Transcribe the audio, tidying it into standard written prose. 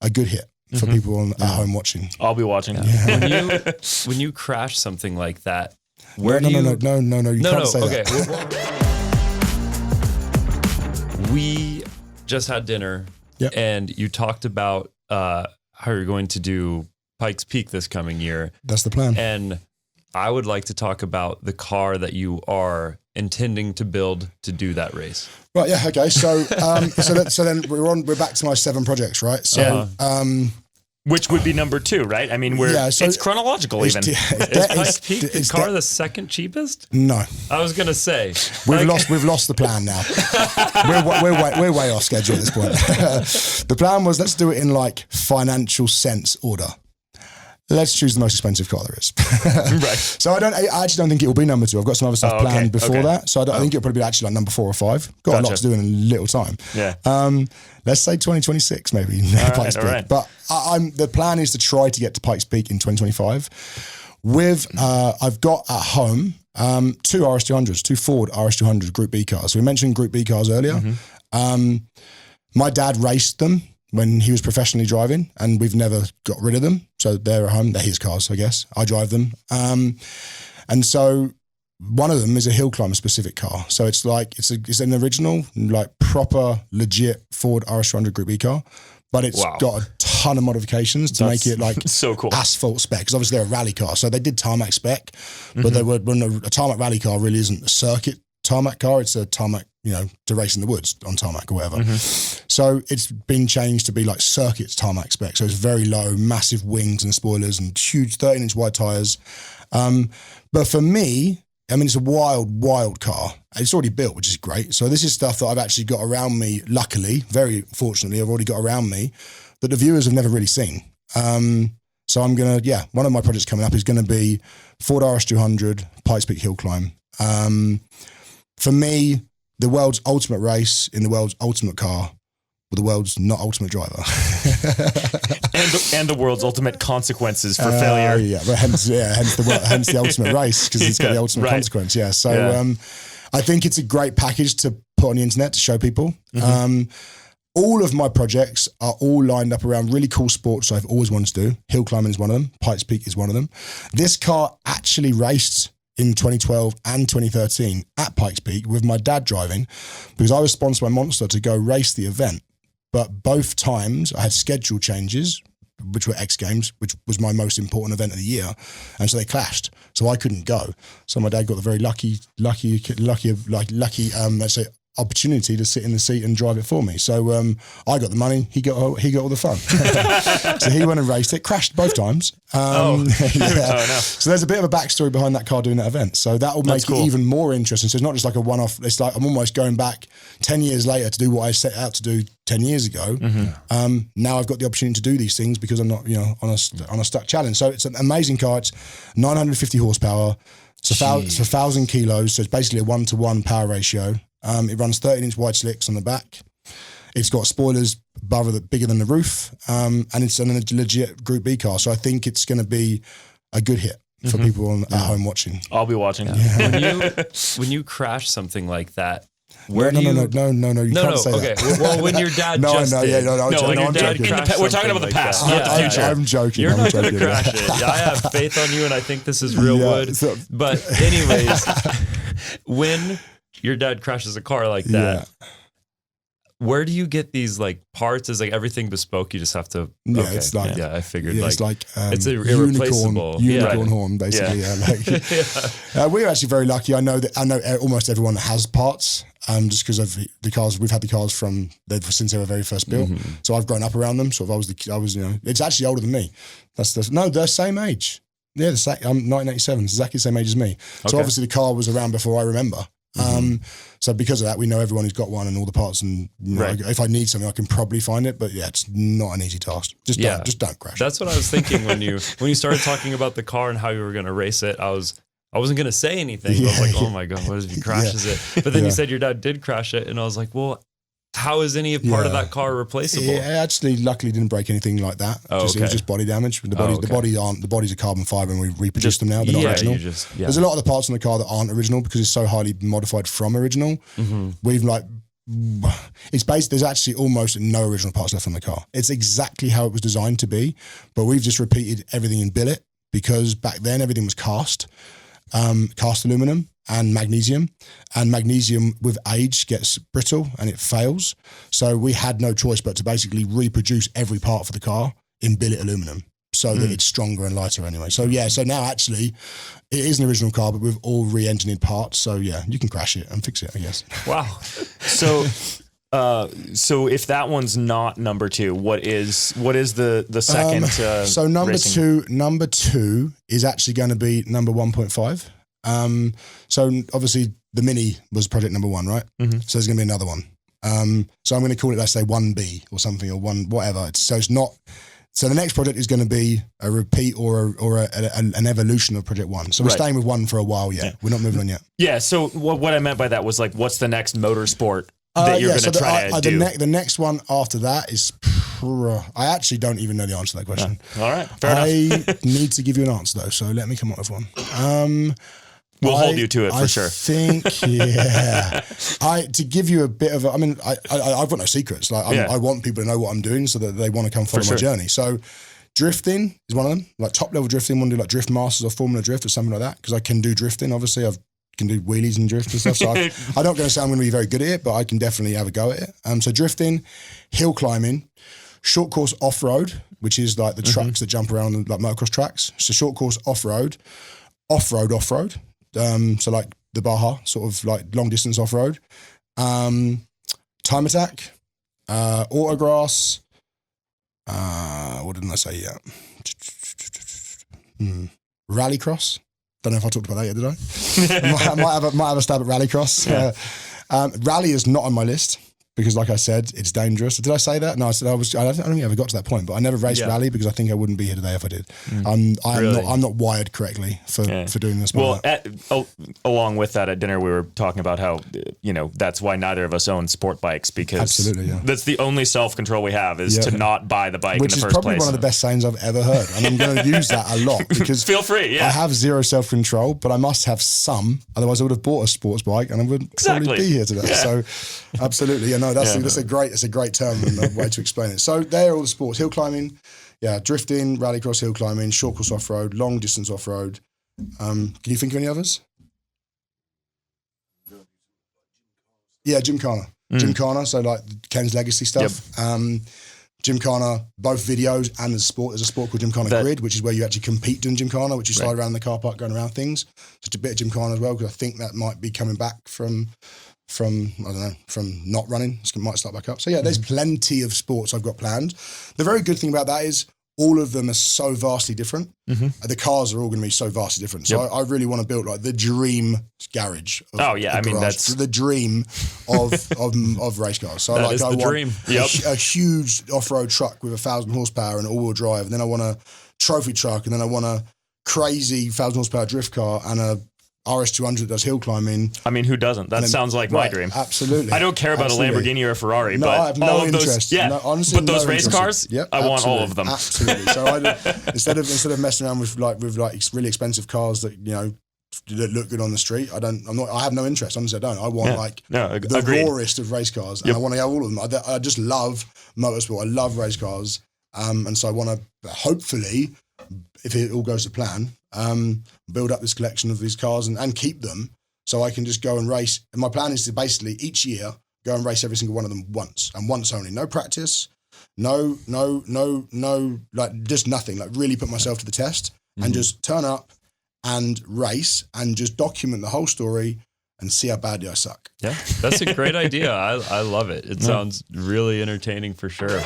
a good hit for people at home watching. I'll be watching. Yeah. When you crash something like that, where no, you can't say that. We just had dinner, and you talked about how you're going to do Pikes Peak this coming year. That's the plan. And I would like to talk about the car that you are intending to build to do that race. Right. Yeah. Okay. So, so then we're back to my 7 projects, right? So, which would be number 2, right? I mean, it's chronological even. Is Pikes Peak the car the second cheapest? No. I was going to say. We've lost the plan now. we're way off schedule at this point. The plan was, let's do it in like financial sense order. Let's choose the most expensive car there is. Right. So I actually don't think it will be number 2. I've got some other stuff planned before that. So I think it'll probably be actually like number 4 or 5. Got a lot to do in a little time. Yeah. Let's say 2026 maybe. Pikes Peak. Right. But the plan is to try to get to Pikes Peak in 2025. I've got at home 2 RS200s, 2 Ford RS200 Group B cars. So we mentioned Group B cars earlier. My dad raced them when he was professionally driving, and we've never got rid of them. So they're at home. They're his cars, I guess. I drive them. And so one of them is a hill climber specific car. So it's like, it's an original, like proper, legit Ford RS200 Group E car, but it's got a ton of modifications to make it like so cool. asphalt spec. Because obviously they're a rally car. So they did tarmac spec, but when a tarmac rally car really isn't a circuit tarmac car, it's a tarmac, to race in the woods on tarmac or whatever. So it's been changed to be like circuits tarmac spec. So it's very low, massive wings and spoilers and huge 13-inch wide tyres. But for me, I mean, it's a wild car. It's already built, which is great. So this is stuff that I've actually got around me, luckily, very fortunately, I've already got around me that the viewers have never really seen. So I'm going to, one of my projects coming up is going to be Ford RS200 Pikes Peak Hill Climb. For me, the world's ultimate race in the world's ultimate car with the world's not ultimate driver. and the world's ultimate consequences for failure. Hence the ultimate race, because it's got the ultimate consequence. Yeah. So I think it's a great package to put on the internet to show people. All of my projects are all lined up around really cool sports I've always wanted to do. Hill climbing is one of them. Pikes Peak is one of them. This car actually raced in 2012 and 2013 at Pikes Peak with my dad driving, because I was sponsored by Monster to go race the event. But both times I had schedule changes, which were X Games, which was my most important event of the year. And so they clashed. So I couldn't go. So my dad got the very lucky, let's say, opportunity to sit in the seat and drive it for me. So I got the money, he got all the fun. So he went and raced it, crashed both times. No. So there's a bit of a backstory behind that car doing that event. So that will make it even more interesting. So it's not just like a one-off. It's like I'm almost going back 10 years later to do what I set out to do 10 years ago. Now I've got the opportunity to do these things because I'm not, on a stuck challenge. So it's an amazing car. It's 950 horsepower. It's 1,000 kilos. So it's basically a 1-to-1 power ratio. It runs 13-inch wide slicks on the back. It's got spoilers bigger than the roof, and it's a legit Group B car. So I think it's going to be a good hit for people at home watching. I'll be watching. When you crash something like that, you can't say that. Well, when your dad when your dad crashed we're talking about the past, not the future. I'm joking. You're not going to crash it. I have faith on you, and I think this is real wood. But anyways, when your dad crashes a car like that, where do you get these like parts? Is like everything bespoke? You just have to. It's like I figured it's like it's irreplaceable unicorn horn basically. We were actually very lucky. I know almost everyone that has parts. Just because of the cars, we've had the cars since they were very first built. So I've grown up around them. So I was it's actually older than me. They're the same age. Yeah, I'm 1987. It's exactly the same age as me. So obviously the car was around before I remember. So because of that, we know everyone who's got one and all the parts, and if I need something, I can probably find it. But it's not an easy task. Just don't crash. That's what I was thinking when you started talking about the car and how you were going to race it. I wasn't going to say anything. I was like, oh my God, what if he crashes it? But then you said your dad did crash it, and I was like, well, how is any part of that car replaceable? Yeah, actually, luckily didn't break anything like that. It was just body damage. The bodies are carbon fiber, and we reproduced them now. They're not original. There's a lot of the parts on the car that aren't original because it's so highly modified from original. We've it's based. There's actually almost no original parts left on the car. It's exactly how it was designed to be, but we've just repeated everything in billet because back then everything was cast aluminum and magnesium with age gets brittle and it fails. So we had no choice but to basically reproduce every part for the car in billet aluminum so that it's stronger and lighter anyway. So yeah, so now actually it is an original car, but with all re-engineered parts. So yeah, you can crash it and fix it, I guess. Wow. So if that one's not number 2, what is the second? So number two is actually going to be number 1.5. So obviously the Mini was project number 1, right? Mm-hmm. So there's going to be another one. So I'm going to call it, let's say 1B or something, or one, whatever. So it's not. So the next project is going to be a repeat or an evolution of Project 1. So we're staying with 1 for a while yet. Yeah. We're not moving on yet. Yeah. So what I meant by that was like, what's the next motorsport that you're going to try to do? The next one after that is, I actually don't even know the answer to that question. No. All right. Fair enough. I need to give you an answer though. So let me come up with one. We'll hold you to it for sure. I think, yeah. To give you a bit of I've got no secrets. Like I want people to know what I'm doing so that they want to come follow my journey. So drifting is one of them. Like top level drifting, want to do like drift masters or Formula Drift or something like that. Because I can do drifting. Obviously, I can do wheelies and drift and stuff. So I'm not going to say I'm going to be very good at it, but I can definitely have a go at it. So drifting, hill climbing, short course off road, which is like the trucks that jump around like motocross tracks. So short course off road. So like the Baja, sort of like long distance off road, time attack, autograss. What didn't I say yet? Rallycross. Don't know if I talked about that yet, did I? might have a stab at rallycross. Yeah. Rally is not on my list. Because like I said, it's dangerous. Did I say that? No, I said I don't think I ever got to that point, but I never raced rally because I think I wouldn't be here today if I did. I'm not wired correctly for doing this. Well, along with that at dinner, we were talking about how, that's why neither of us own sport bikes because that's the only self-control we have is to not buy the bike in the first place. Which is probably one of the best sayings I've ever heard. And I'm going to use that a lot because feel free. Yeah. I have zero self-control, but I must have some. Otherwise I would have bought a sports bike and I wouldn't probably be here today. Yeah. So absolutely. That's a great term and a way to explain it. So they're all the sports: hill climbing, drifting, rallycross, hill climbing, short course off road, long distance off road. Can you think of any others? Yeah, Gymkhana. Gymkhana. So like Ken's Legacy stuff. Yep. Gymkhana, both videos and the sport. There's a sport called Gymkhana Grid, which is where you actually compete doing Gymkhana, which you slide around the car park going around things. Just a bit of Gymkhana as well because I think that might be coming back from not running. It might start back up. So yeah, there's plenty of sports I've got planned. The very good thing about that is all of them are so vastly different. The cars are all going to be so vastly different. So I really want to build like the dream garage. That's the dream of race cars. So that is the dream. A huge off-road truck with 1,000 horsepower and all-wheel drive. And then I want a trophy truck, and then I want a crazy 1,000 horsepower drift car and a RS200 that does hill climbing. I mean, who doesn't? That sounds like my dream. Absolutely. I don't care about a Lamborghini or a Ferrari, but I have no all of interest. those, honestly, but those race cars, I want all of them. Absolutely. So instead of messing around with really expensive cars that that look good on the street, I have no interest. Honestly, I don't. I want the rawest of race cars, and I want to have all of them. I just love motorsport. I love race cars, and so I want to hopefully, if it all goes to plan, build up this collection of these cars and keep them so I can just go and race. And my plan is to basically each year go and race every single one of them once and once only. No practice, no, like just nothing. Like really put myself to the test and just turn up and race and just document the whole story and see how badly I suck. Yeah, that's a great idea. I love it. It sounds really entertaining for sure.